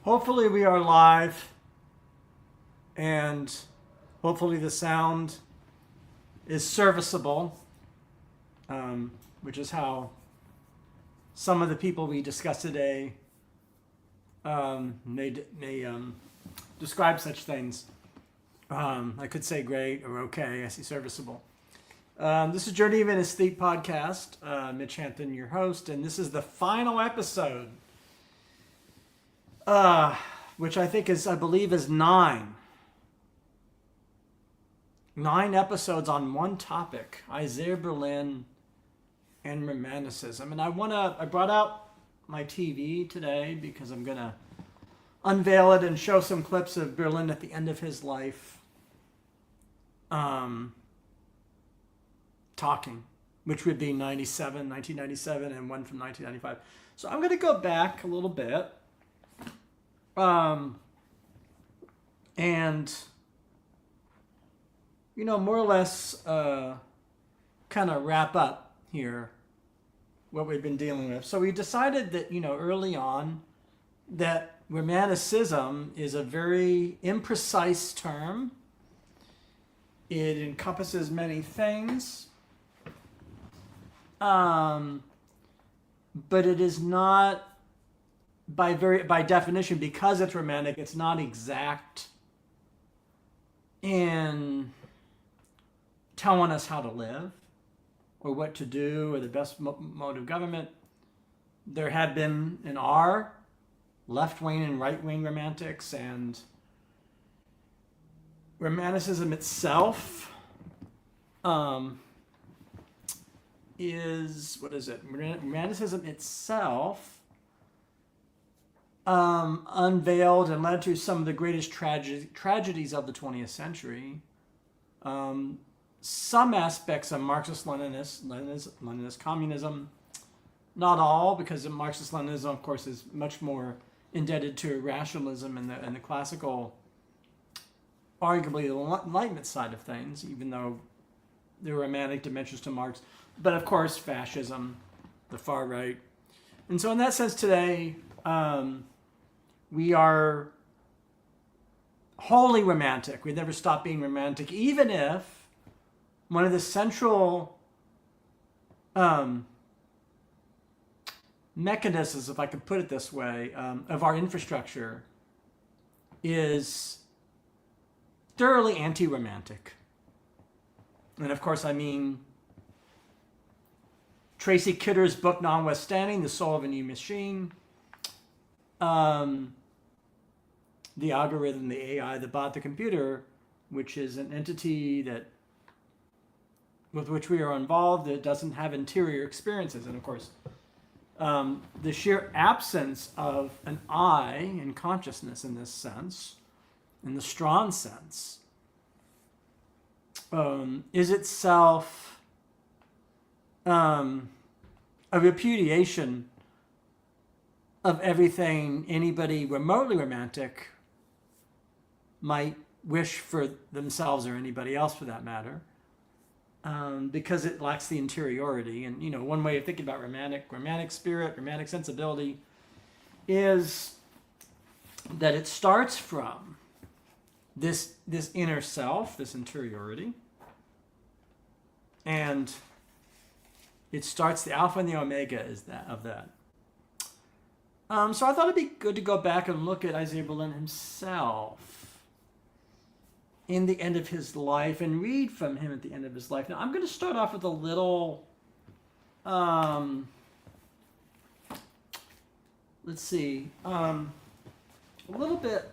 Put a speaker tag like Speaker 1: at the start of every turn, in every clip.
Speaker 1: Hopefully we are live, and hopefully the sound is serviceable, which is how some of the people we discuss today may describe such things. I could say great or okay. I see serviceable. This is Journey of Anesthete podcast. Mitch Hampton, your host, and this is the final episode, which I believe is 9. 9 episodes on one topic: Isaiah Berlin and Romanticism. And I brought out my TV today because I'm gonna unveil it and show some clips of Berlin at the end of his life, talking, which would be 1997, and one from 1995. So I'm gonna go back a little bit, and more or less kind of wrap up here what we've been dealing with. So we decided that early on that Romanticism is a very imprecise term. It encompasses many things, but it is not, by definition, because it's romantic, it's not exact in telling us how to live or what to do or the best mode of government. There had been and are left-wing and right-wing romantics, and Romanticism itself is, what is it? Romanticism itself unveiled and led to some of the greatest tragedies of the 20th century. Some aspects of Marxist-Leninist communism, not all, because Marxist-Leninism, of course, is much more indebted to rationalism and the classical, arguably the Enlightenment side of things, even though there were romantic dimensions to Marx. But of course, fascism, the far right. And so in that sense today, we are wholly romantic. We never stop being romantic, even if one of the central mechanisms, if I could put it this way, of our infrastructure is thoroughly anti-romantic. And of course, I mean Tracy Kidder's book, notwithstanding, The Soul of a New Machine, the algorithm, the AI, the bot, the computer, which is an entity with which we are involved, that doesn't have interior experiences. And of course, the sheer absence of an I in consciousness in this sense, in the strong sense, is itself a repudiation of everything anybody remotely romantic might wish for themselves, or anybody else for that matter, because it lacks the interiority. And one way of thinking about romantic spirit, romantic sensibility, is that it starts from this inner self, this interiority, and it starts, the alpha and the omega of that. So I thought it'd be good to go back and look at Isaiah Berlin himself in the end of his life and read from him at the end of his life. Now, I'm going to start off with a little, let's see, a little bit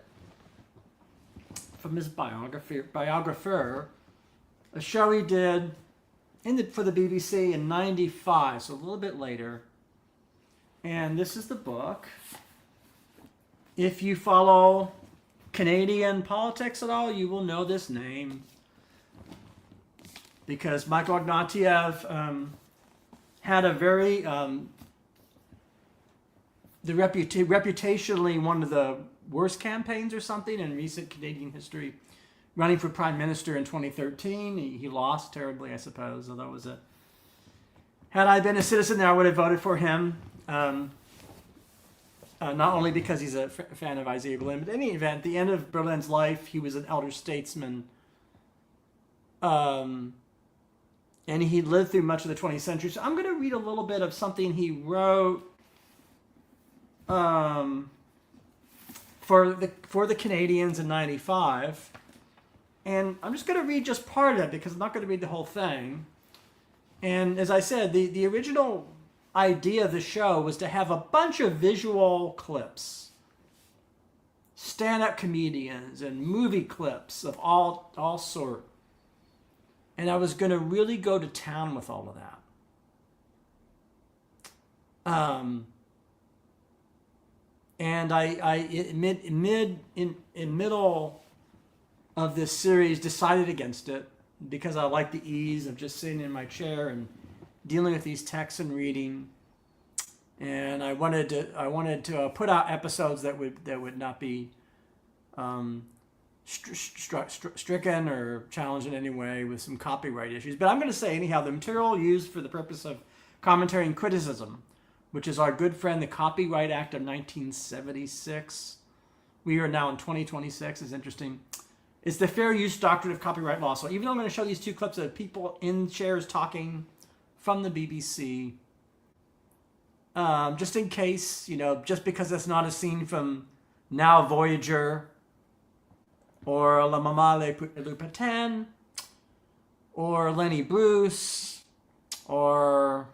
Speaker 1: from his biographer, a show he did for the BBC in 95, so a little bit later. And this is the book. If you follow Canadian politics at all, you will know this name, because Michael Ignatieff had a very reputationally one of the worst campaigns or something in recent Canadian history, running for prime minister in 2013. He lost terribly, I suppose, although it was had I been a citizen there, I would have voted for him. not only because he's a fan of Isaiah Berlin, but in any event, the end of Berlin's life, he was an elder statesman. And he lived through much of the 20th century. So I'm going to read a little bit of something he wrote for the Canadians in '95. And I'm just going to read just part of it because I'm not going to read the whole thing. And as I said, the original idea of the show was to have a bunch of visual clips, stand-up comedians and movie clips of all sort. And I was going to really go to town with all of that. And in middle of this series decided against it because I like the ease of just sitting in my chair and dealing with these texts and reading. And I wanted to put out episodes that would not be stricken or challenged in any way with some copyright issues. But I'm going to say anyhow, the material used for the purpose of commentary and criticism, which is our good friend the Copyright Act of 1976. We are now in 2026. Is interesting. It's the fair use doctrine of copyright law. So even though I'm going to show these two clips of people in chairs talking from the BBC, just in case, just because it's not a scene from Now Voyager or La Maman Le Patin or Lenny Bruce or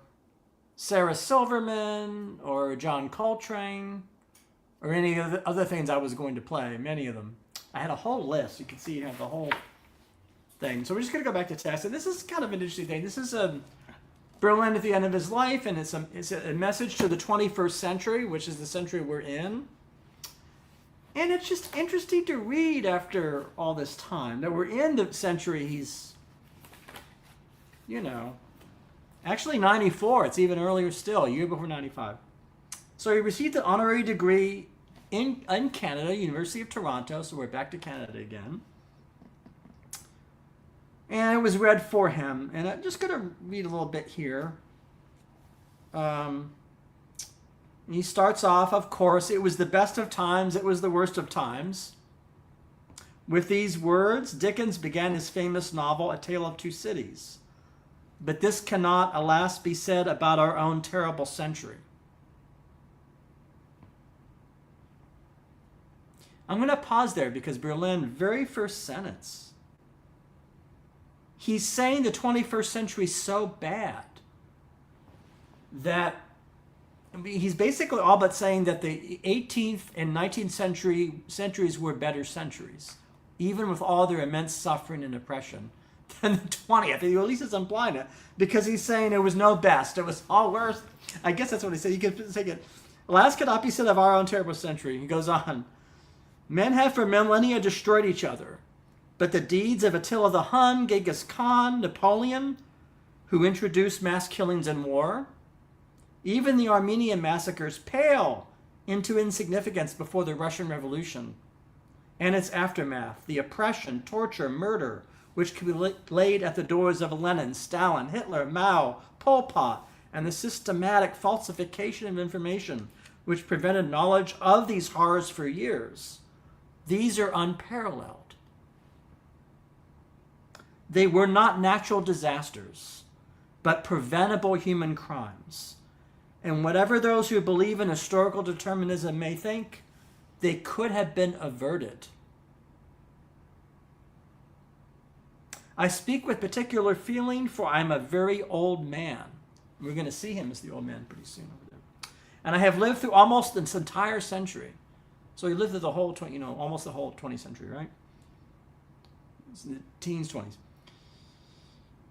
Speaker 1: Sarah Silverman or John Coltrane or any of the other things I was going to play, many of them. I had a whole list. You can see I have the whole thing. So we're just going to go back to text. And this is kind of an interesting thing. This is Berlin at the end of his life, and it's a message to the 21st century, which is the century we're in. And it's just interesting to read after all this time that we're in the century he's, actually 94. It's even earlier still, a year before 95. So he received an honorary degree in Canada, University of Toronto. So we're back to Canada again. And it was read for him. And I'm just going to read a little bit here. He starts off, of course, it was the best of times, it was the worst of times. With these words, Dickens began his famous novel, A Tale of Two Cities. But this cannot, alas, be said about our own terrible century. I'm going to pause there because Berlin, very first sentence, he's saying the 21st century is so bad that he's basically all but saying that the 18th and 19th centuries were better centuries, even with all their immense suffering and oppression, than the 20th. At least it's implying it, because he's saying it was no best. It was all worse. I guess that's what he said. You could take it. Last could not be said of our own terrible century. He goes on. Men have for millennia destroyed each other, but the deeds of Attila the Hun, Genghis Khan, Napoleon, who introduced mass killings and war, even the Armenian massacres pale into insignificance before the Russian Revolution and its aftermath, the oppression, torture, murder, which could be laid at the doors of Lenin, Stalin, Hitler, Mao, Pol Pot, and the systematic falsification of information, which prevented knowledge of these horrors for years. These are unparalleled. They were not natural disasters, but preventable human crimes. And whatever those who believe in historical determinism may think, they could have been averted. I speak with particular feeling, for I am a very old man. We're going to see him as the old man pretty soon over there. And I have lived through almost this entire century. So he lived through the whole, almost the whole 20th century, right? It's in the teens, 20s.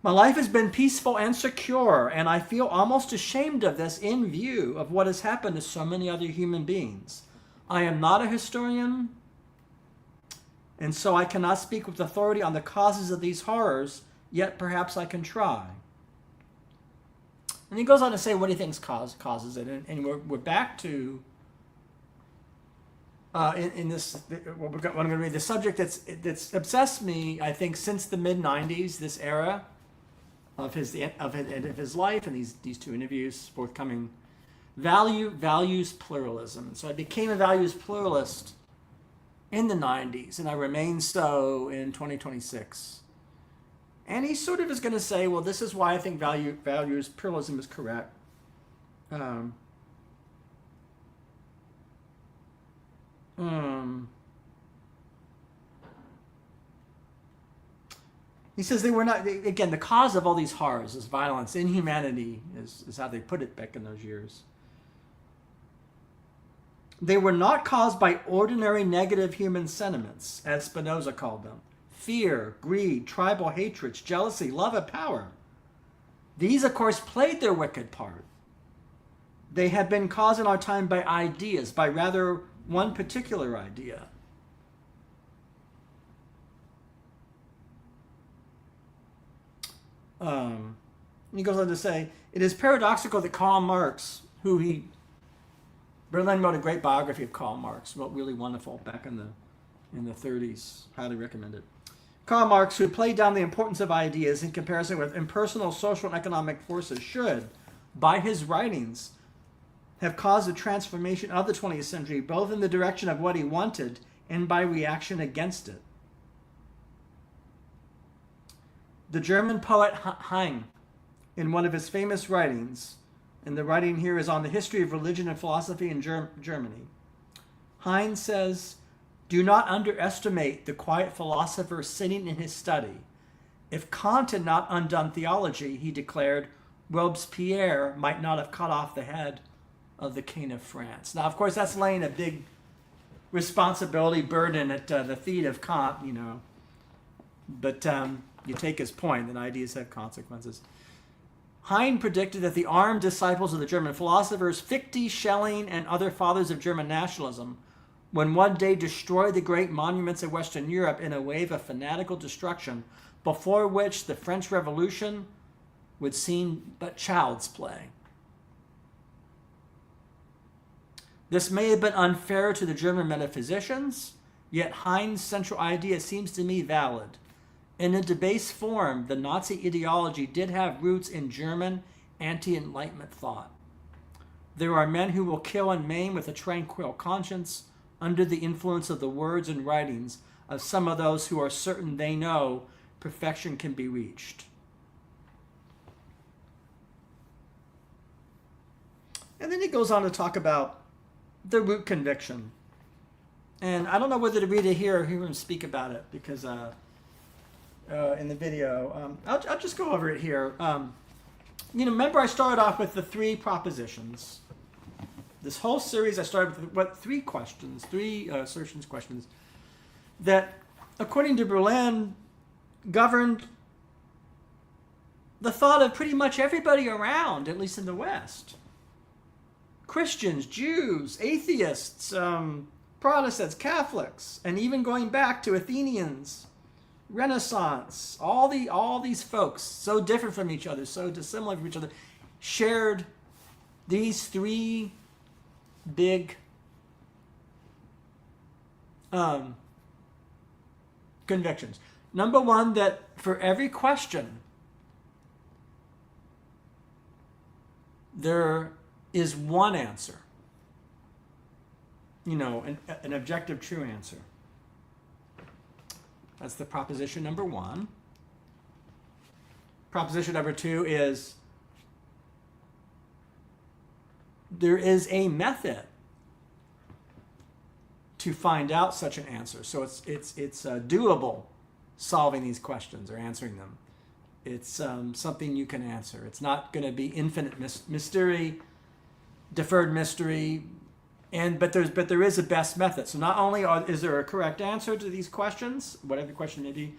Speaker 1: My life has been peaceful and secure, and I feel almost ashamed of this in view of what has happened to so many other human beings. I am not a historian, and so I cannot speak with authority on the causes of these horrors, yet perhaps I can try. And he goes on to say what he thinks causes it, and we're back to in this, what I'm going to read, the subject that's obsessed me, I think, since the mid-90s, this era of his life, and these two interviews forthcoming values pluralism. And so I became a values pluralist in the 90s, and I remain so in 2026. And he sort of is going to say, well, this is why I think values pluralism is correct. He says they were not, again, the cause of all these horrors is violence, inhumanity is how they put it back in those years. They were not caused by ordinary negative human sentiments, as Spinoza called them. Fear, greed, tribal hatreds, jealousy, love of power. These, of course, played their wicked part. They have been caused in our time by ideas, by rather one particular idea. He goes on to say, it is paradoxical that Karl Marx, Berlin wrote a great biography of Karl Marx, wrote really wonderful back in the 30s. Highly recommend it. Karl Marx, who played down the importance of ideas in comparison with impersonal social and economic forces, should, by his writings, have caused a transformation of the 20th century, both in the direction of what he wanted and by reaction against it. The German poet Heine, in one of his famous writings, and the writing here is on the history of religion and philosophy in Germany, Heine says, do not underestimate the quiet philosopher sitting in his study. If Kant had not undone theology, he declared, Robespierre might not have cut off the head of the King of France. Now, of course, that's laying a big responsibility burden at the feet of Kant, but you take his point that ideas have consequences. Heine predicted that the armed disciples of the German philosophers Fichte, Schelling, and other fathers of German nationalism would one day destroy the great monuments of Western Europe in a wave of fanatical destruction, before which the French Revolution would seem but child's play. This may have been unfair to the German metaphysicians, yet Heine's central idea seems to me valid. In a debased form, the Nazi ideology did have roots in German anti-Enlightenment thought. There are men who will kill and maim with a tranquil conscience under the influence of the words and writings of some of those who are certain they know perfection can be reached. And then he goes on to talk about the root conviction. And I don't know whether to read it here or hear him speak about it, because in the video. I'll just go over it here. Remember I started off with the three propositions. This whole series I started with three questions, three assertions, questions, that according to Berlin governed the thought of pretty much everybody around, at least in the West. Christians, Jews, atheists, Protestants, Catholics, and even going back to Athenians, Renaissance, all these folks, so different from each other, so dissimilar from each other, shared these three big convictions. Number one, that for every question, there is one answer. An objective, true answer. That's the proposition number one. Proposition number two is there is a method to find out such an answer. So it's doable, solving these questions or answering them. It's something you can answer. It's not going to be infinite mystery, deferred mystery, but there is a best method. So not only is there a correct answer to these questions, whatever the question may be,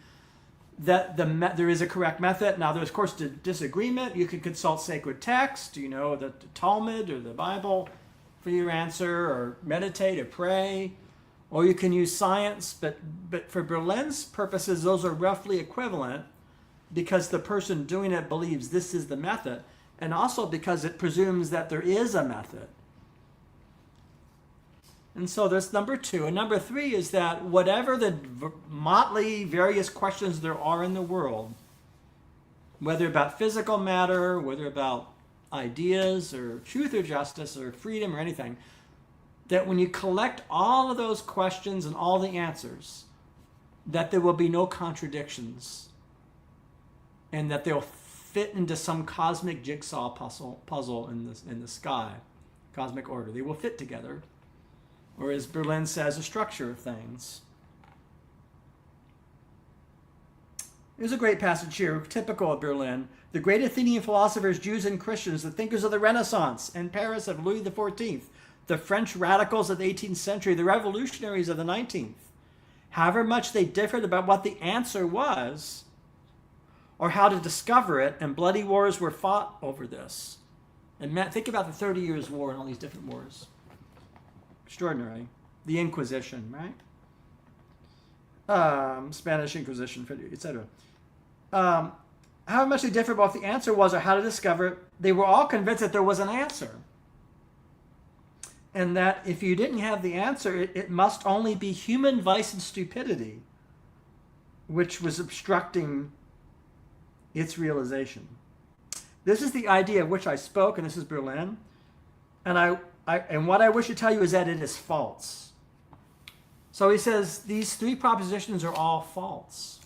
Speaker 1: that there is a correct method. Now there's of course disagreement. You can consult sacred text, the Talmud or the Bible for your answer, or meditate or pray, or you can use science. But for Berlin's purposes, those are roughly equivalent, because the person doing it believes this is the method, and also because it presumes that there is a method. And so that's number two. And number three is that whatever the motley various questions there are in the world, whether about physical matter, whether about ideas or truth or justice or freedom or anything, that when you collect all of those questions and all the answers, that there will be no contradictions and that they'll fit into some cosmic jigsaw puzzle in the sky, cosmic order. They will fit together, or as Berlin says, a structure of things. There's a great passage here, typical of Berlin. The great Athenian philosophers, Jews and Christians, the thinkers of the Renaissance and Paris of Louis XIV, the French radicals of the 18th century, the revolutionaries of the 19th, however much they differed about what the answer was or how to discover it, and bloody wars were fought over this. And think about the 30 Years' War and all these different wars. Extraordinary. The Inquisition, right? Spanish Inquisition, etc. However much they differed about what the answer was or how to discover it, they were all convinced that there was an answer. And that if you didn't have the answer, it must only be human vice and stupidity which was obstructing its realization. This is the idea of which I spoke, and this is Berlin. And what I wish to tell you is that it is false. So he says these three propositions are all false.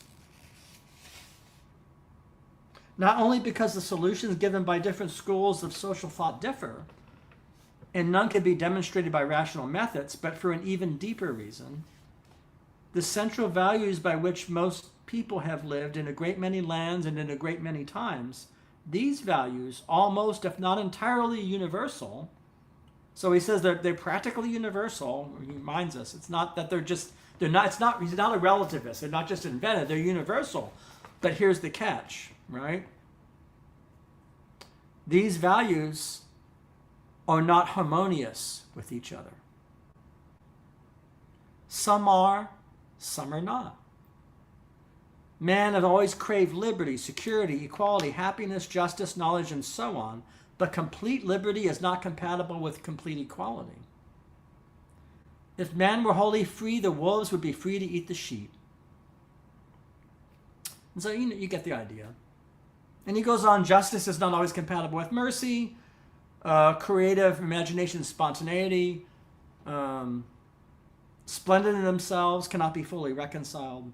Speaker 1: Not only because the solutions given by different schools of social thought differ, and none can be demonstrated by rational methods, but for an even deeper reason. The central values by which most people have lived in a great many lands and in a great many times, these values, almost if not entirely universal, so he says they're practically universal. He reminds us it's not that he's not a relativist, they're not just invented, they're universal. But here's the catch, right? These values are not harmonious with each other. Some are, some are not. Man has always craved liberty, security, equality, happiness, justice, knowledge, and so on, but complete liberty is not compatible with complete equality. If man were wholly free, the wolves would be free to eat the sheep. And so you get the idea. And he goes on, justice is not always compatible with mercy, creative imagination, spontaneity, splendid in themselves, cannot be fully reconciled.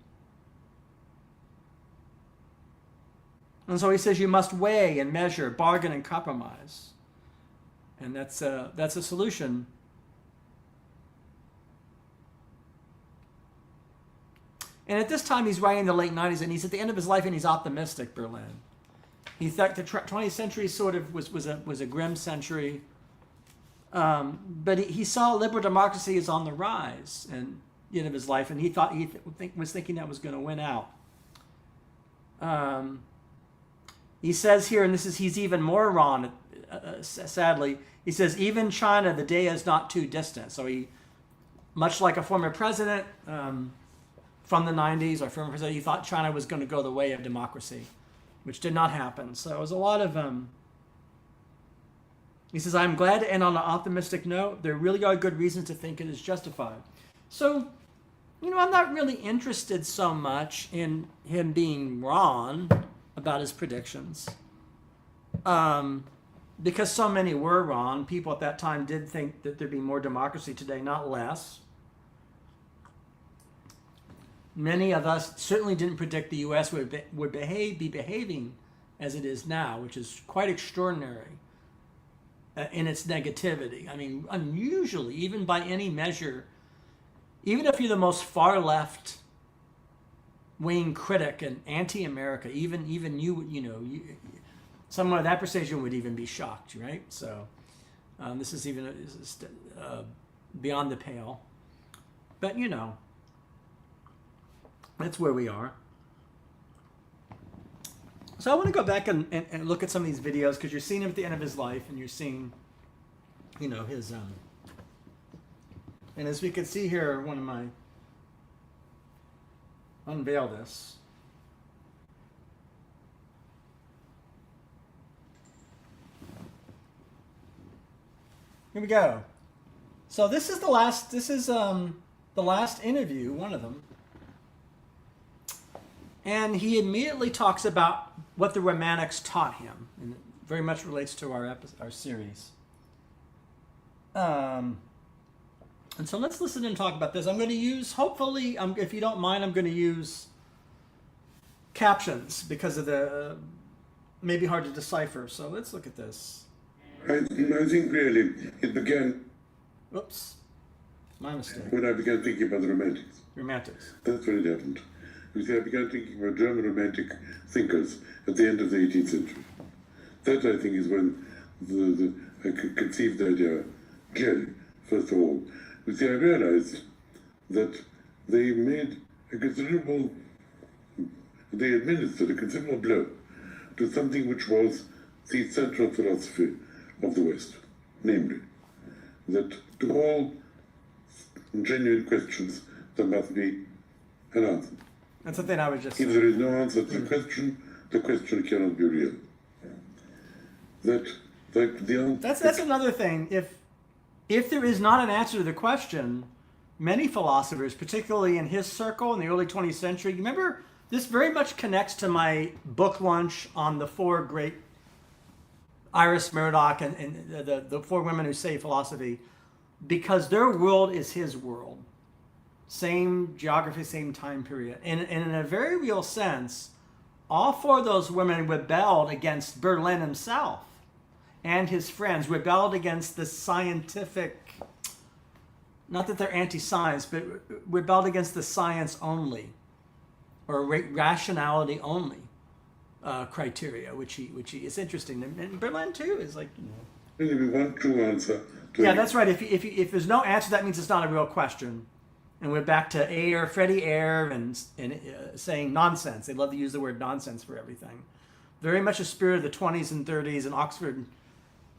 Speaker 1: And so he says you must weigh and measure, bargain and compromise. And that's a solution. And at this time he's writing in the late 90s, and he's at the end of his life, and he's optimistic, Berlin. He thought the 20th century sort of was a grim century. But he saw liberal democracy is on the rise at the end of his life, and he was thinking that was going to win out. He says here, and he's even more wrong, sadly, he says, even China, the day is not too distant. So he, much like a former president from the 90s, or former president, he thought China was going to go the way of democracy, which did not happen. So it was a lot of, he says, I'm glad to end on an optimistic note. There really are good reasons to think it is justified. So, I'm not really interested so much in him being wrong about his predictions. Because so many were wrong. People at that time did think that there'd be more democracy today, not less. Many of us certainly didn't predict the U.S. would be behaving as it is now, which is quite extraordinary in its negativity. I mean, unusually, even by any measure, even if you're the most far left wing critic and anti-America, even you, someone of that precision would even be shocked, right? So this is even beyond the pale. But that's where we are. So I want to go back and look at some of these videos, because you're seeing him at the end of his life, and you're seeing, his and as we can see here, one of my unveil this. Here we go. So this is the last. This is the last interview, one of them, and he immediately talks about what the Romantics taught him. And very much relates to our series. And so let's listen and talk about this. I'm going to use, hopefully, if you don't mind, I'm going to use captions because of the maybe hard to decipher. So let's look at this.
Speaker 2: I think really it began.
Speaker 1: Oops, my mistake.
Speaker 2: When I began thinking about the Romantics.
Speaker 1: Romantics.
Speaker 2: That's when it happened. You see, I began thinking about German Romantic thinkers at the end of the 18th century. That, I think, is when I conceived the idea clearly, first of all. You see, I realized that they administered a considerable blow to something which was the central philosophy of the West, namely, that to all genuine questions there must be an answer.
Speaker 1: That's something I was just
Speaker 2: saying. If there is no answer to the question cannot be real.
Speaker 1: That's another thing. If there is not an answer to the question, many philosophers, particularly in his circle in the early 20th century, remember, this very much connects to my book launch on the four great Iris Murdoch and the four women who say philosophy, because their world is his world. Same geography, same time period. And in a very real sense, all four of those women rebelled against Berlin himself and his friends, rebelled against the scientific, not that they're anti-science, but rebelled against the science only, or rationality only criteria, which he it's interesting. And Berlin too is like,
Speaker 2: Maybe one true answer.
Speaker 1: Yeah, that's right. If there's no answer, that means it's not a real question. And we're back to Freddie Ayer and saying nonsense. They love to use the word nonsense for everything. Very much a spirit of the 20s and 30s in Oxford,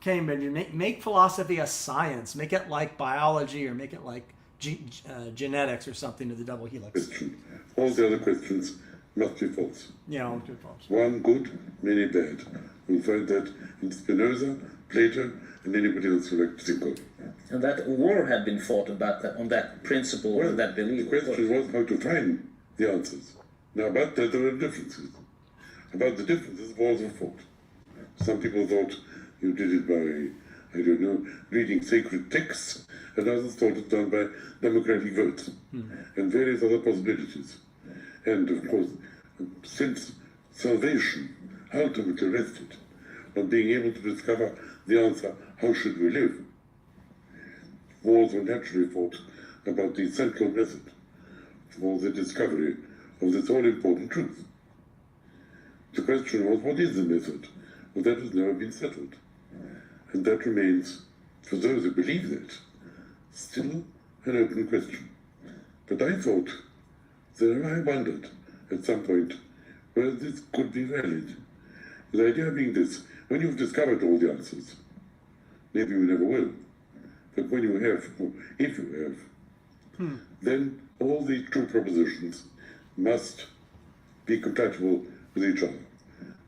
Speaker 1: Cambridge. Make philosophy a science. Make it like biology, or make it like genetics or something to the double helix.
Speaker 2: All the other questions must be false.
Speaker 1: Yeah, all good false.
Speaker 2: One good, many bad. We'll find that in Spinoza, Plato, and anybody else who like to think of.
Speaker 3: And that war had been fought about on that principle,
Speaker 2: well,
Speaker 3: that belief.
Speaker 2: The question was how to find the answers. Now, about that, there were differences. About the differences, wars were fought. Some people thought you did it by, I don't know, reading sacred texts, and others thought it done by democratic votes, and various other possibilities. And, of course, since salvation ultimately rested on being able to discover the answer, how should we live? Wars were naturally fought about the central method for the discovery of this all-important truth. The question was, what is the method? Well, that has never been settled. And that remains, for those who believe that, still an open question. But I thought, I wondered at some point whether this could be valid. The idea being this: when you've discovered all the answers, maybe you never will, but when you have, or if you have, then all the true propositions must be compatible with each other.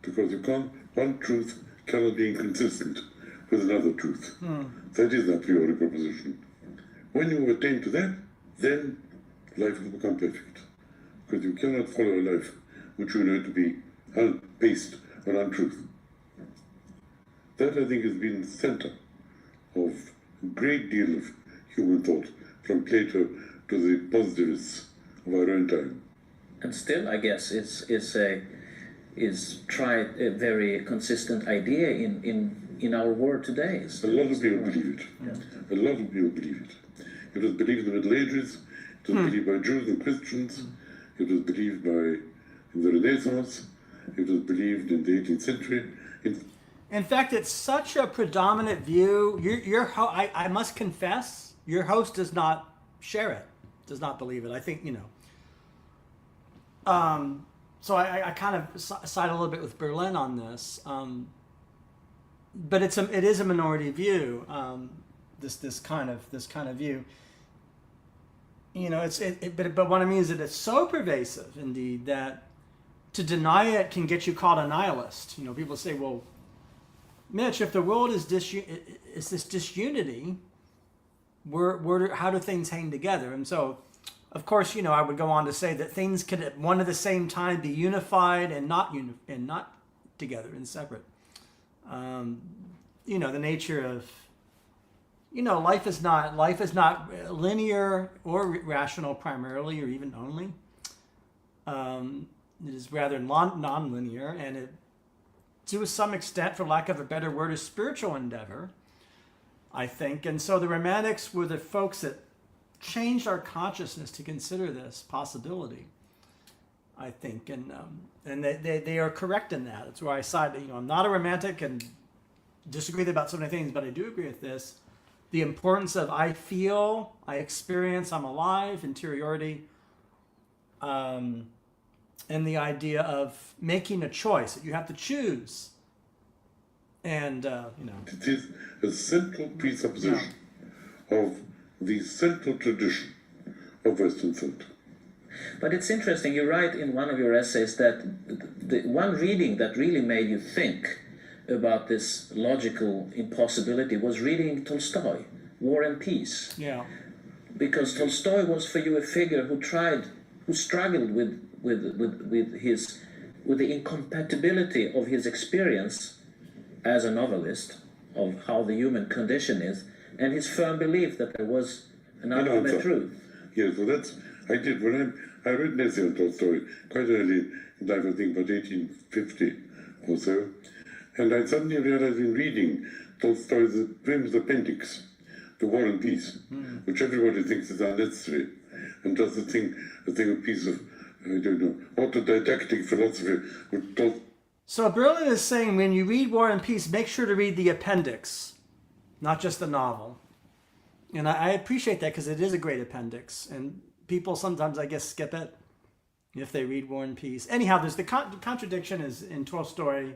Speaker 2: Because one truth cannot be inconsistent with another truth. That is an a priori proposition. When you attain to that, then life will become perfect. Because you cannot follow a life which you know to be based on untruth. That, I think, has been the center of a great deal of human thought, from Plato to the positivists of our own time.
Speaker 3: And still, I guess, is a very consistent idea in our world today.
Speaker 2: A lot of people believe it. Yeah. A lot of people believe it. It was believed in the Middle Ages. It was believed by Jews and Christians. It was believed in the Renaissance. It was believed in the 18th century.
Speaker 1: In fact, it's such a predominant view. I must confess, your host does not share it, does not believe it. I think, so I kind of side a little bit with Berlin on this. But it is a minority view. This kind of view. But what I mean is that it's so pervasive, indeed, that to deny it can get you called a nihilist. People say, well, Mitch, if the world is this disunity, how do things hang together? And so, of course, I would go on to say that things could at one at the same time be unified and not together and separate. The nature of, life is not linear or rational primarily, or even only. It is rather non-linear, and it, to some extent, for lack of a better word, is spiritual endeavor, I think. And so the Romantics were the folks that changed our consciousness to consider this possibility, I think. And they are correct in that. That's where I side. I'm not a Romantic and disagree about so many things, but I do agree with this. The importance of I feel, I experience, I'm alive, interiority, and the idea of making a choice, that you have to choose. And,
Speaker 2: It is a central presupposition of the central tradition of Western thought.
Speaker 3: But it's interesting, you write in one of your essays that the one reading that really made you think about this logical impossibility was reading Tolstoy, War and Peace.
Speaker 1: Yeah.
Speaker 3: Because Tolstoy was for you a figure who struggled with the incompatibility of his experience as a novelist of how the human condition is, and his firm belief that there was an ultimate truth.
Speaker 2: Yes, well I did, when I read an essay on Tolstoy quite early in life, I think about 1850 or so, and I suddenly realized in reading Tolstoy's famous appendix, The War and Peace, which everybody thinks is unnecessary, and does a piece of, I don't know, autodidactic philosophy.
Speaker 1: So Berlin is saying when you read War and Peace, make sure to read the appendix, not just the novel. And I appreciate that because it is a great appendix. And people sometimes, I guess, skip it if they read War and Peace. Anyhow, there's the contradiction is in Tolstoy,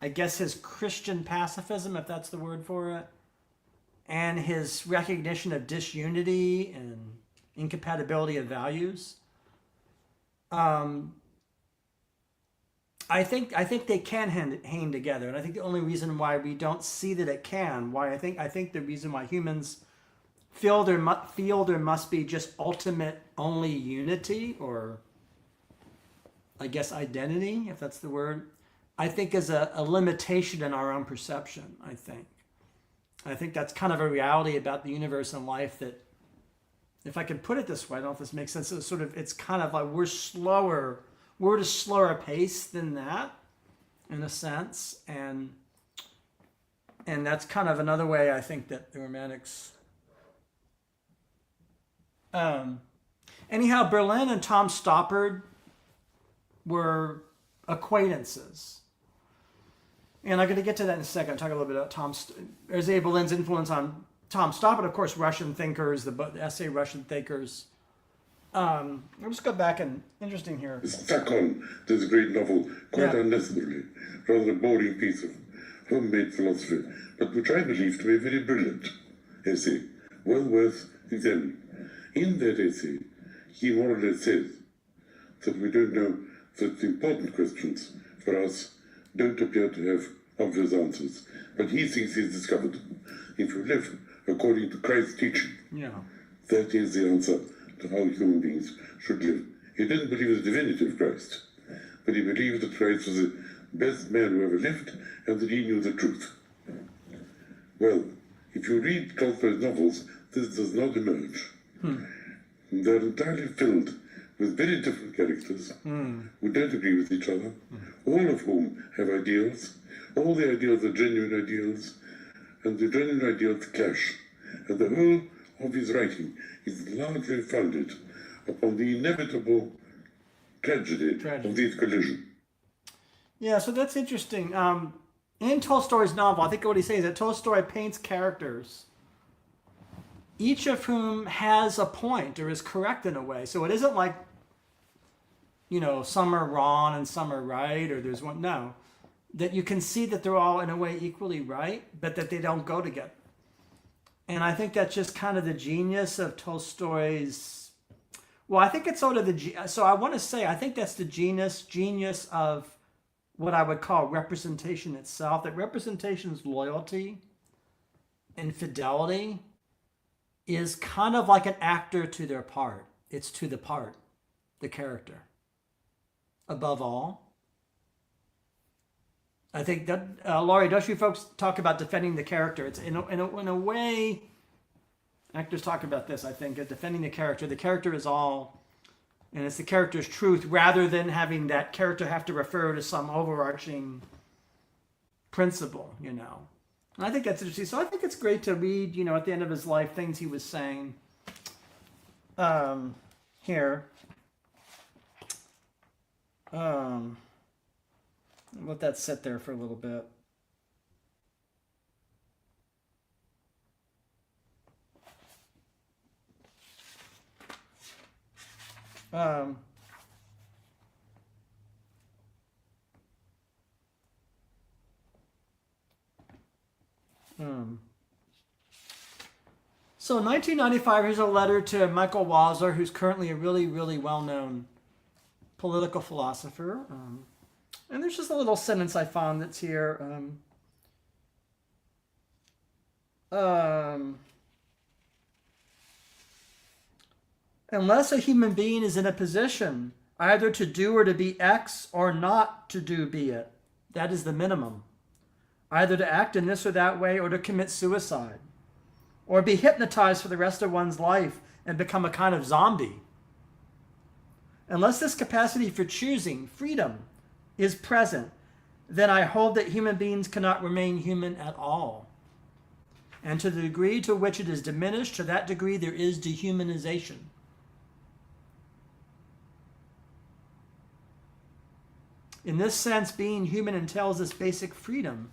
Speaker 1: I guess his Christian pacifism, if that's the word for it, and his recognition of disunity and incompatibility of values. I think they can hang together, and I think the only reason why we don't see that it can, I think the reason why humans feel there must be just ultimate only unity, or I guess identity, if that's the word, I think is a limitation in our own perception. I think that's kind of a reality about the universe and life that, if I can put it this way, I don't know if this makes sense. It's kind of like we're at a slower pace than that, in a sense, and that's kind of another way I think that the Romantics. Anyhow, Berlin and Tom Stoppard were acquaintances. And I'm going to get to that in a second. I'll talk a little bit about Hervé Berlin's influence on Tom Stoppard, of course, Russian thinkers, the essay Russian Thinkers. Let's go back and interesting here.
Speaker 2: Stuck on this great novel quite unnecessarily, rather a boring piece of homemade philosophy, but which I believe to be a very brilliant essay, well worth examining. In that essay, he more or less says that we don't know that the important questions for us don't appear to have obvious answers, but he thinks he's discovered them. If you live according to Christ's teaching, that is the answer to how human beings should live. He didn't believe in the divinity of Christ, but he believed that Christ was the best man who ever lived and that he knew the truth. Well, if you read Tolstoy's novels, this does not emerge. They're entirely filled with very different characters who don't agree with each other, all of whom have ideals. All the ideals are genuine ideals, and the genuine ideals clash. And the whole of his writing is largely founded upon the inevitable tragedy. Of this collision.
Speaker 1: Yeah, so that's interesting. In Tolstoy's novel, I think what he's saying is that Tolstoy paints characters, each of whom has a point or is correct in a way. So it isn't like, some are wrong and some are right, or there's one. No. That you can see that they're all in a way equally right, but that they don't go together. And I think that's just kind of the genius of Tolstoy's. Well, I think it's sort of I think that's the genius of what I would call representation itself. That representation's loyalty and fidelity is kind of like an actor to their part. It's to the part, the character, above all. I think that, Laurie, don't you folks talk about defending the character? It's in a way, actors talk about this, I think, defending the character. The character is all, and it's the character's truth, rather than having that character have to refer to some overarching principle, you know. And I think that's interesting. So I think it's great to read, you know, at the end of his life, things he was saying here. Let that sit there for a little bit. So in 1995, here's a letter to Michael Wasler, who's currently a really, really well-known political philosopher. And there's just a little sentence I found that's here. Unless a human being is in a position either to do or to be X or not to do be it, that is the minimum. Either to act in this or that way or to commit suicide, or be hypnotized for the rest of one's life and become a kind of zombie. Unless this capacity for choosing, freedom, is present, then I hold that human beings cannot remain human at all. And to the degree to which it is diminished, to that degree there is dehumanization. In this sense, being human entails this basic freedom,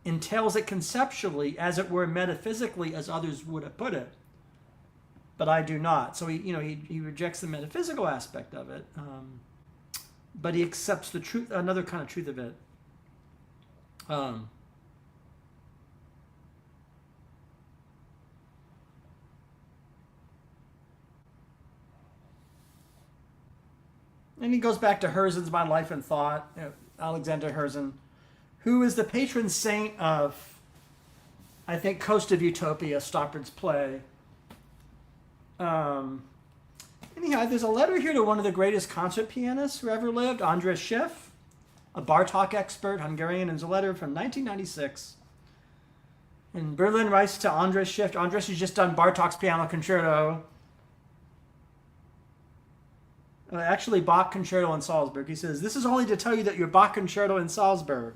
Speaker 1: entails it conceptually, as it were metaphysically, as others would have put it. But I do not. So he rejects the metaphysical aspect of it, but he accepts the truth, another kind of truth of it. And he goes back to Herzen's My Life and Thought, Alexander Herzen, who is the patron saint of, I think, Coast of Utopia, Stoppard's play. Anyhow, there's a letter here to one of the greatest concert pianists who ever lived, Andras Schiff, a Bartók expert, Hungarian, and it's a letter from 1996. And Berlin writes to Andras Schiff. Andras has just done Bartók's Piano Concerto. Actually, Bach Concerto in Salzburg. He says, "This is only to tell you that your Bach Concerto in Salzburg,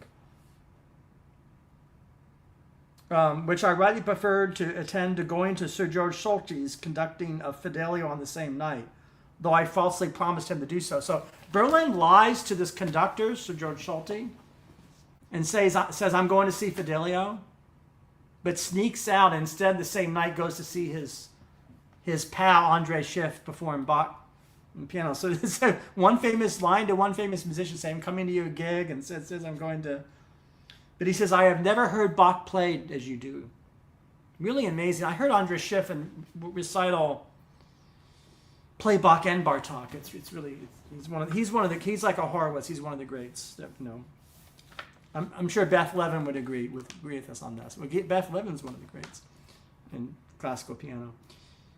Speaker 1: which I rightly preferred to attend to going to Sir George Solti's conducting of Fidelio on the same night, though I falsely promised him to do so." So Berlin lies to this conductor, Sir George Solti, and says I'm going to see Fidelio, but sneaks out and instead the same night goes to see his pal Andras Schiff perform Bach and piano. So it's one famous line to one famous musician saying, "I'm coming to your gig," and says I'm going to. But he says, "I have never heard Bach played as you do." Really amazing. I heard Andras Schiff in recital play Bach and Bartók. It's really he's like a Horowitz. He's one of the greats. I'm sure Beth Levin would agree with us on this. Beth Levin's one of the greats in classical piano.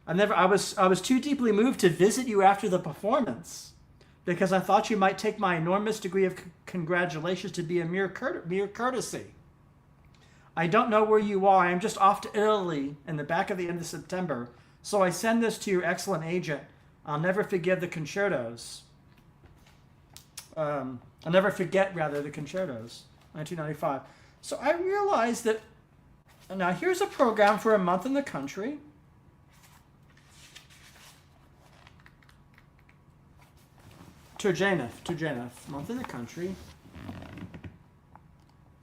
Speaker 1: I was too deeply moved to visit you after the performance, because I thought you might take my enormous degree of congratulations to be a mere courtesy. I don't know where you are. I am just off to Italy in the back of the end of September, so I send this to your excellent agent. I'll never forget the concertos. I'll never forget, rather, the concertos, 1995. So I realized that, now here's a program for a month in the country. Turgenev, month in the country.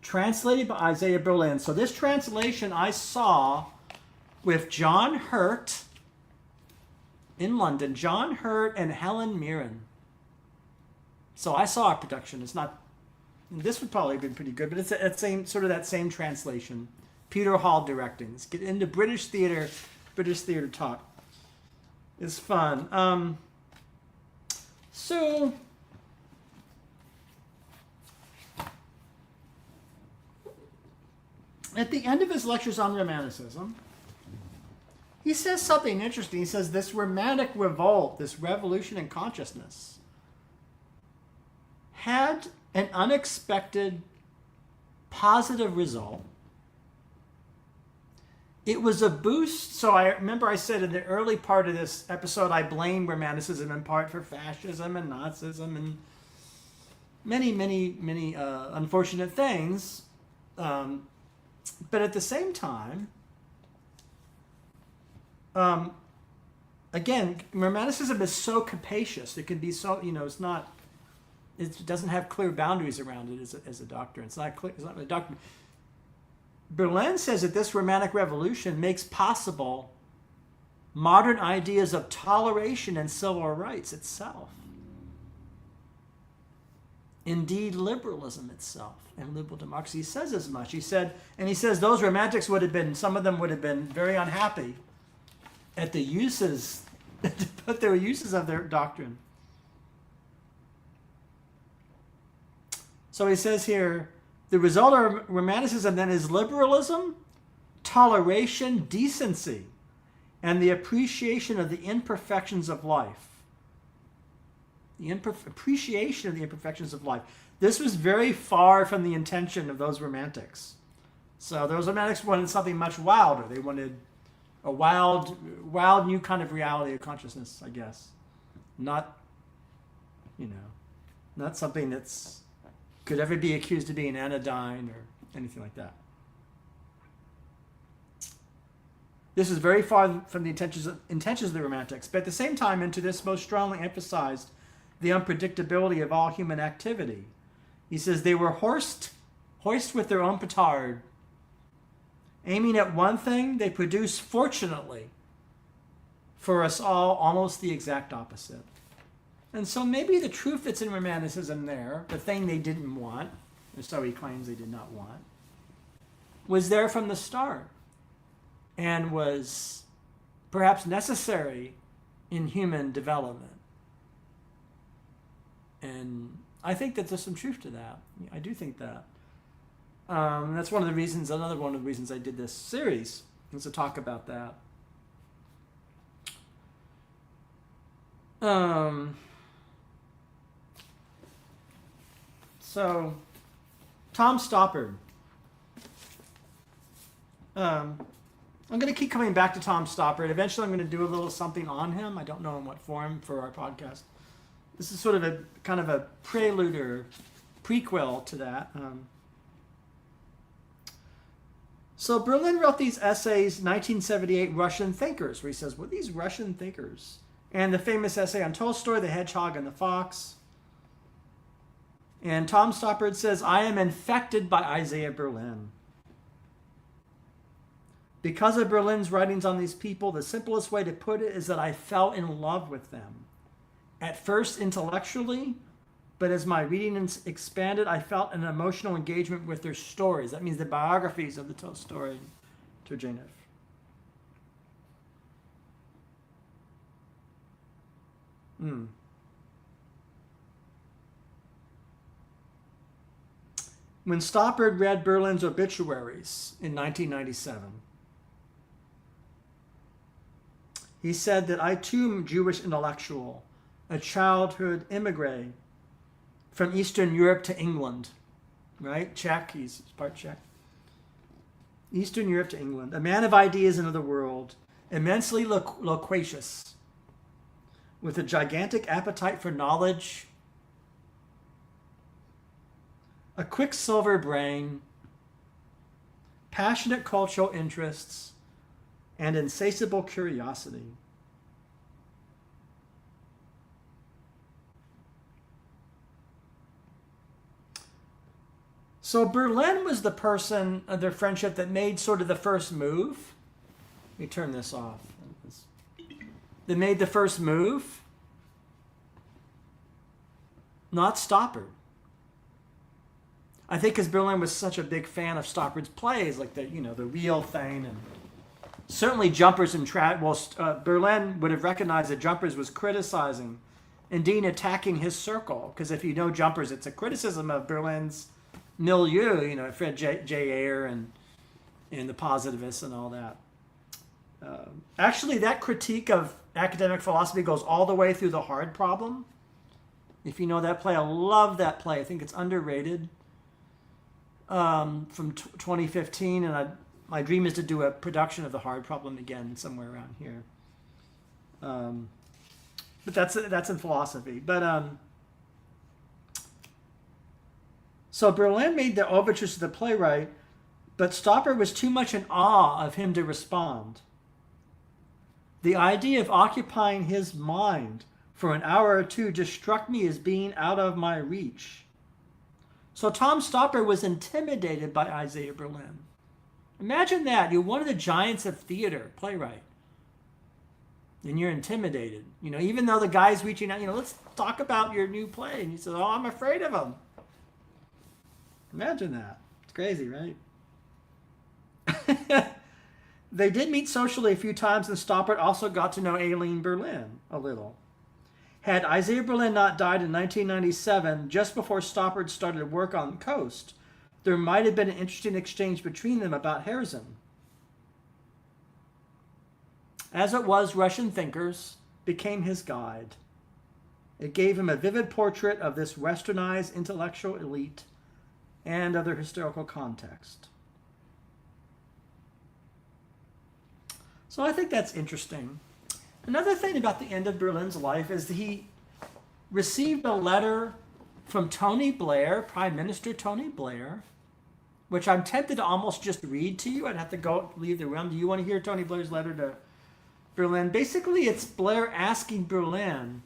Speaker 1: Translated by Isaiah Berlin. So this translation I saw with John Hurt in London. John Hurt and Helen Mirren. So I saw a production. It's not, this would probably have been pretty good, but it's that same translation. Peter Hall directing. Let's get into British theater talk. It's fun. So, at the end of his lectures on Romanticism, he says something interesting. He says this romantic revolt, this revolution in consciousness, had an unexpected positive result. It was a boost. So I remember I said in the early part of this episode, I blame Romanticism in part for fascism and Nazism and many unfortunate things. But at the same time, again, Romanticism is so capacious. It can be so, it doesn't have clear boundaries around it as a doctrine. It's not clear. It's not a doctrine. Berlin says that this Romantic Revolution makes possible modern ideas of toleration and civil rights itself. Indeed, liberalism itself and liberal democracy. He says as much. He says those Romantics some of them would have been very unhappy at the uses, but there were uses of their doctrine. So he says here, the result of Romanticism then is liberalism, toleration, decency, and the appreciation of the imperfections of life. The appreciation of the imperfections of life. This was very far from the intention of those Romantics. So those Romantics wanted something much wilder. They wanted a wild new kind of reality of consciousness, I guess. Not something that's could ever be accused of being anodyne or anything like that. This is very far from the intentions of the Romantics, but at the same time, into this most strongly emphasized the unpredictability of all human activity. He says they were hoist with their own petard. Aiming at one thing, they produce, fortunately, for us all, almost the exact opposite. And so maybe the truth that's in Romanticism there, the thing they didn't want, or so he claims they did not want, was there from the start and was perhaps necessary in human development. And I think that there's some truth to that. I do think that. That's another one of the reasons I did this series, is to talk about that. So, Tom Stoppard. I'm going to keep coming back to Tom Stoppard. Eventually I'm going to do a little something on him. I don't know in what form for our podcast. This is sort of a kind of a prelude or prequel to that. So Berlin wrote these essays, 1978, Russian Thinkers, where he says, well, these Russian thinkers. And the famous essay on Tolstoy, The Hedgehog and the Fox. And Tom Stoppard says, I am infected by Isaiah Berlin. Because of Berlin's writings on these people, the simplest way to put it is that I fell in love with them. At first intellectually, but as my reading expanded, I felt an emotional engagement with their stories. That means the biographies of the Tolstoy and Turgenev. When Stoppard read Berlin's obituaries in 1997, he said that I too am a Jewish intellectual, a childhood immigrant from Eastern Europe to England, right? Czech, he's part Czech. Eastern Europe to England, a man of ideas and of the world, immensely loquacious, with a gigantic appetite for knowledge, a quicksilver brain, passionate cultural interests, and insatiable curiosity. So Berlin was the person of their friendship that made sort of the first move. Let me turn this off. That made the first move. Not Stoppard. I think because Berlin was such a big fan of Stoppard's plays, like the Real Thing, and certainly Jumpers and Berlin would have recognized that Jumpers was criticizing, indeed attacking his circle. Because if you know Jumpers, it's a criticism of Berlin's milieu, Fred J. Ayer and the positivists and all that. Actually, that critique of academic philosophy goes all the way through The Hard Problem. If you know that play, I love that play. I think it's underrated. from 2015, and my dream is to do a production of The Hard Problem again somewhere around here. But that's in philosophy. But so Berlin made the overtures to the playwright, but Stopper was too much in awe of him to respond. The idea of occupying his mind for an hour or two just struck me as being out of my reach. So Tom Stopper was intimidated by Isaiah Berlin. Imagine that. You're one of the giants of theater, playwright. And you're intimidated. You know, even though the guy's reaching out, let's talk about your new play. And he says, oh, I'm afraid of him. Imagine that. It's crazy, right? They did meet socially a few times, and Stoppard also got to know Aileen Berlin a little. Had Isaiah Berlin not died in 1997, just before Stoppard started work on the Coast, there might have been an interesting exchange between them about Herzen. As it was, Russian thinkers became his guide. It gave him a vivid portrait of this westernized intellectual elite and of their historical context. So I think that's interesting. Another thing about the end of Berlin's life is that he received a letter from Tony Blair, Prime Minister Tony Blair, which I'm tempted to almost just read to you. I'd have to leave the room. Do you want to hear Tony Blair's letter to Berlin? Basically, it's Blair asking Berlin,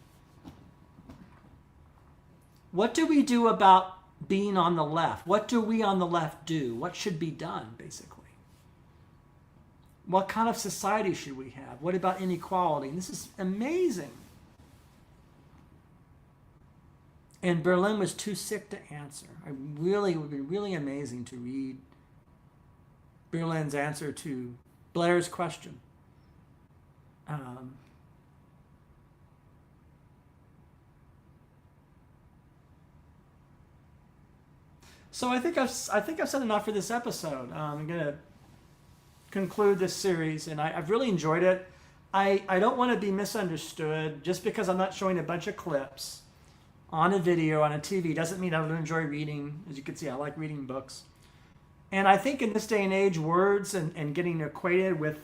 Speaker 1: what do we do about being on the left? What do we on the left do? What should be done, basically? What kind of society should we have? What about inequality? And this is amazing. And Berlin was too sick to answer. It would be really amazing to read Berlin's answer to Blair's question. So I think I've said enough for this episode. I'm gonna conclude this series, and I've really enjoyed it. I don't want to be misunderstood. Just because I'm not showing a bunch of clips on a video, on a TV, doesn't mean I don't enjoy reading. As you can see, I like reading books. And I think in this day and age, words and getting acquainted with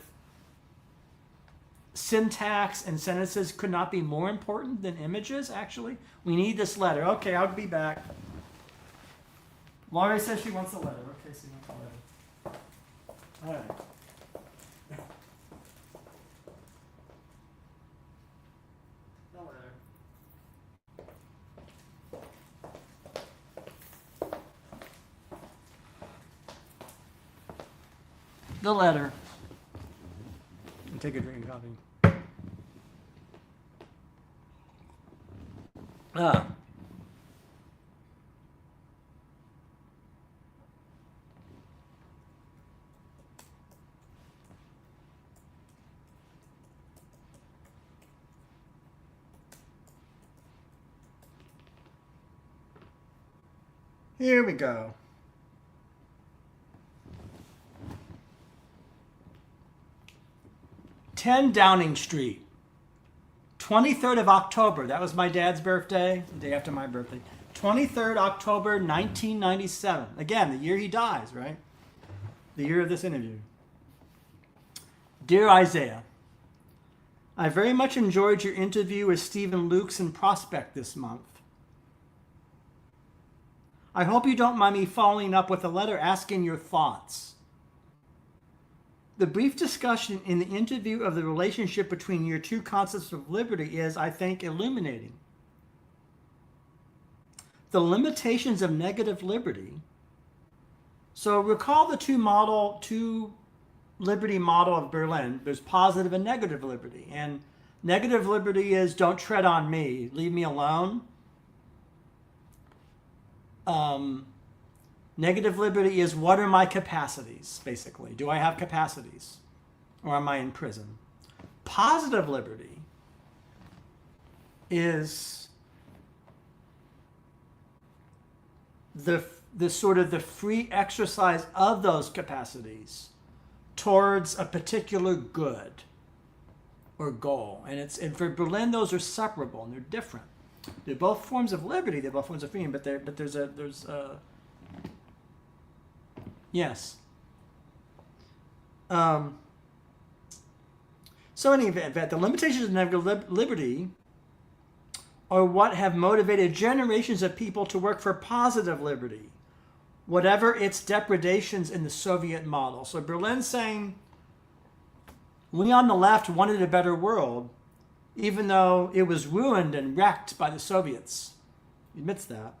Speaker 1: syntax and sentences could not be more important than images, actually. We need this letter. Okay, I'll be back. Laurie says she wants a letter. Okay, so you want a letter. All right. The letter. And take a drink of coffee. Here we go. 10 Downing Street, 23rd of October. That was my dad's birthday, the day after my birthday. 23rd October, 1997. Again, the year he dies, right? The year of this interview. Dear Isaiah, I very much enjoyed your interview with Stephen Lukes in Prospect this month. I hope you don't mind me following up with a letter asking your thoughts. The brief discussion in the interview of the relationship between your two concepts of liberty is, I think, illuminating. The limitations of negative liberty. So recall the two liberty model of Berlin. There's positive and negative liberty. And negative liberty is don't tread on me, leave me alone. Negative liberty is what are my capacities, basically. Do I have capacities? Or am I in prison? Positive liberty is the sort of the free exercise of those capacities towards a particular good or goal. And for Berlin, those are separable and they're different. They're both forms of liberty. They're both forms of freedom, but there's Yes. So in any event, the limitations of negative liberty are what have motivated generations of people to work for positive liberty, whatever its depredations in the Soviet model. So Berlin's saying, we on the left wanted a better world, even though it was ruined and wrecked by the Soviets. He admits that.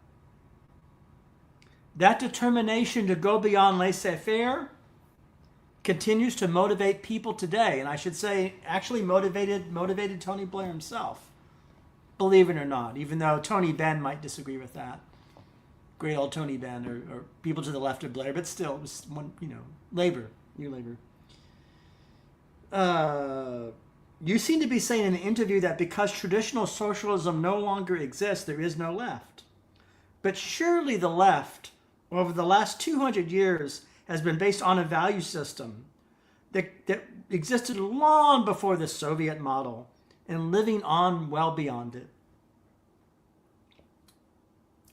Speaker 1: That determination to go beyond laissez-faire continues to motivate people today. And I should say, actually motivated Tony Blair himself, believe it or not, even though Tony Benn might disagree with that. Great old Tony Benn, or people to the left of Blair, but still, it was one, labor, new labor. You seem to be saying in the interview that because traditional socialism no longer exists, there is no left. But surely the left, over the last 200 years, has been based on a value system that existed long before the Soviet model and living on well beyond it.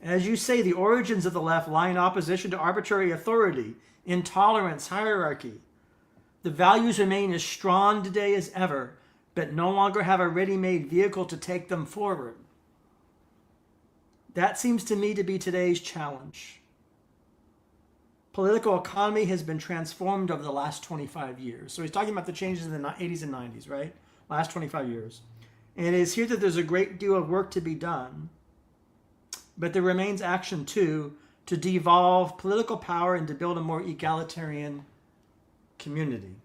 Speaker 1: As you say, the origins of the left lie in opposition to arbitrary authority, intolerance, hierarchy. The values remain as strong today as ever, but no longer have a ready-made vehicle to take them forward. That seems to me to be today's challenge. Political economy has been transformed over the last 25 years. So he's talking about the changes in the 80s and 90s, right? Last 25 years. And it is here that there's a great deal of work to be done. But there remains action, too, to devolve political power and to build a more egalitarian community.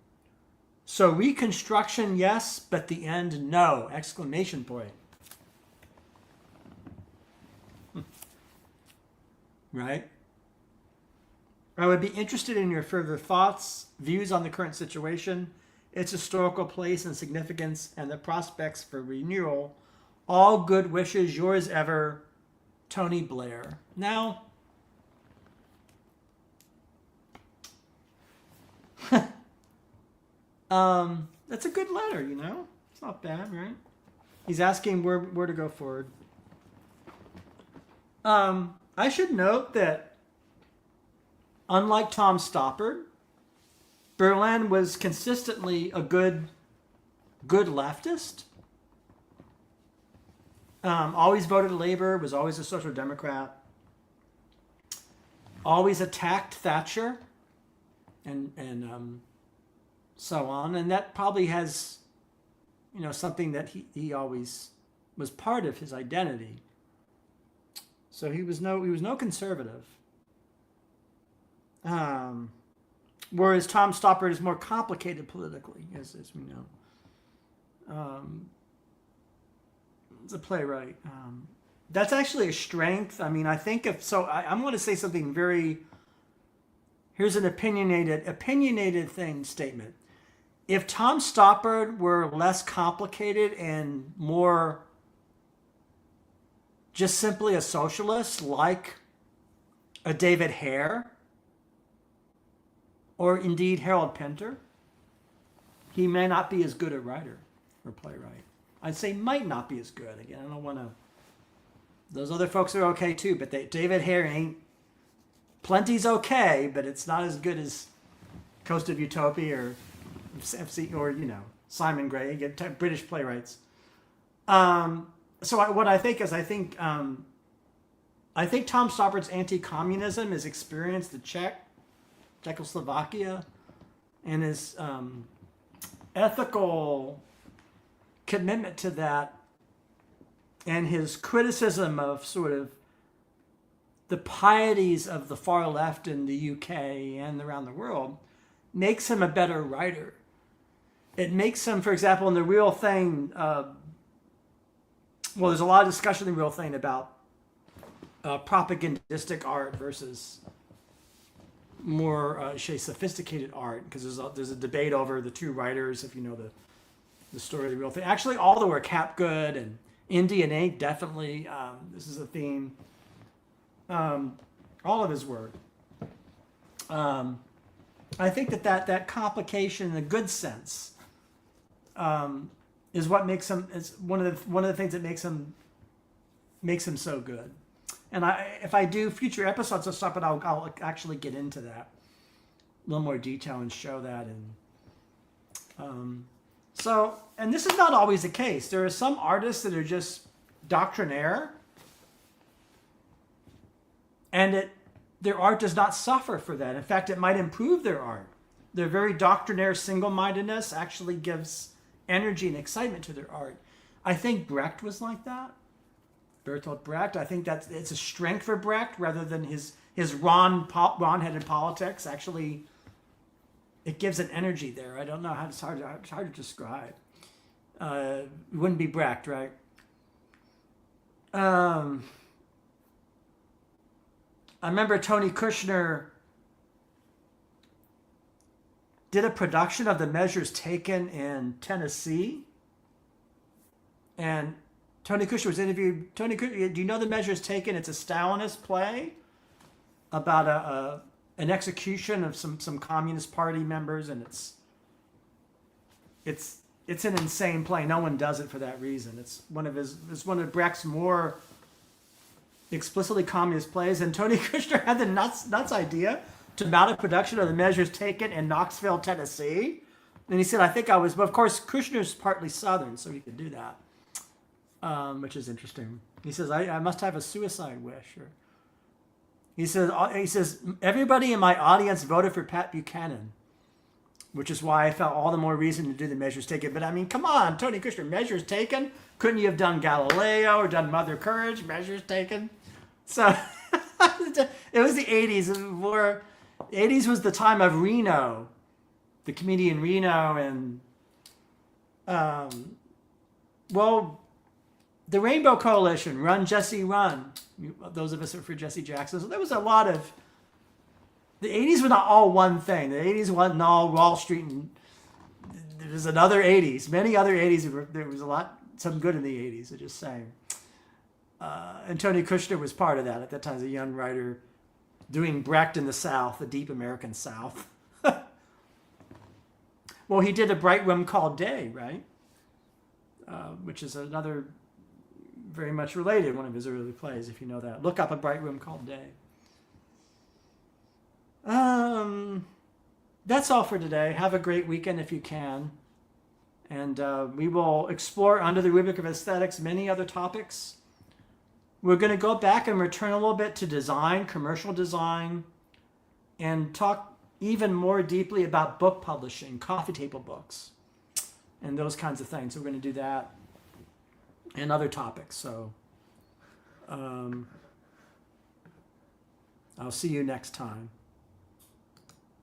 Speaker 1: So reconstruction, yes, but the end, no! Exclamation point. Right? I would be interested in your further thoughts, views on the current situation, its historical place and significance, and the prospects for renewal. All good wishes, yours ever, Tony Blair. Now, that's a good letter, It's not bad, right? He's asking where to go forward. I should note that unlike Tom Stoppard, Berlin was consistently a good leftist. Always voted Labor, was always a social democrat. Always attacked Thatcher, and so on. And that probably has, something that he always was part of his identity. So he was no conservative. Whereas Tom Stoppard is more complicated politically, as we know. It's a playwright. That's actually a strength. I mean, I think I'm going to say something very. Here's an opinionated statement. If Tom Stoppard were less complicated and more just simply a socialist, like a David Hare, or indeed Harold Pinter, he may not be as good a writer or playwright. I'd say might not be as good. Again, I don't want to. Those other folks are okay too, but David Hare ain't. Plenty's okay, but it's not as good as Coast of Utopia or FC or Simon Gray, British playwrights. What I think is I think Tom Stoppard's anti-communism, his experience, the Czechoslovakia, and his ethical commitment to that, and his criticism of sort of the pieties of the far left in the UK and around the world, makes him a better writer. It makes him, for example, in The Real Thing, there's a lot of discussion in The Real Thing about propagandistic art versus more, sophisticated art, because there's a debate over the two writers, if you know the story of The Real Thing. Actually, all of them were Capgood and Indy and Ink, definitely. This is a theme. All of his work. I think that complication in a good sense is what makes him. It's one of the things that makes him so good. And if I do future episodes of stuff, but I'll actually get into that. little more detail and show that. And and this is not always the case. There are some artists that are just doctrinaire, and their art does not suffer for that. In fact, it might improve their art. Their very doctrinaire single-mindedness actually gives energy and excitement to their art. I think Brecht was like that. Bertolt Brecht. I think it's a strength for Brecht rather than his Ron-headed politics. Actually, it gives an energy there. I don't know how it's hard to describe. It wouldn't be Brecht, right? I remember Tony Kushner did a production of The Measures Taken in Tennessee. And Tony Kushner was interviewed. Tony Kushner, do you know The Measures Taken? It's a Stalinist play about an execution of some Communist Party members, and it's an insane play. No one does it for that reason. It's one of Brecht's more explicitly communist plays, and Tony Kushner had the nuts idea to mount a production of The Measures Taken in Knoxville, Tennessee. And he said, but of course, Kushner's partly Southern, so he could do that, which is interesting. He says, I must have a suicide wish. He says, everybody in my audience voted for Pat Buchanan, which is why I felt all the more reason to do The Measures Taken. But I mean, come on, Tony Kushner, Measures Taken? Couldn't you have done Galileo or done Mother Courage, Measures Taken? So it was the 80s. The 80s was the time of Reno, the comedian Reno, and, the Rainbow Coalition, Run, Jesse, Run. Those of us who are for Jesse Jackson. So there was a lot of... The 80s were not all one thing. The 80s wasn't all Wall Street. And there was another 80s. Many other 80s. There was some good in the 80s, I'm just saying. And Tony Kushner was part of that at that time as a young writer doing Brecht in the South, the deep American South. Well, he did A Bright Room Called Day, right? Which is another very much related, one of his early plays, if you know that. Look up A Bright Room Called Day. That's all for today. Have a great weekend if you can. And we will explore under the rubric of aesthetics many other topics. We're going to go back and return a little bit to design, commercial design, and talk even more deeply about book publishing, coffee table books, and those kinds of things. So we're going to do that and other topics. So I'll see you next time.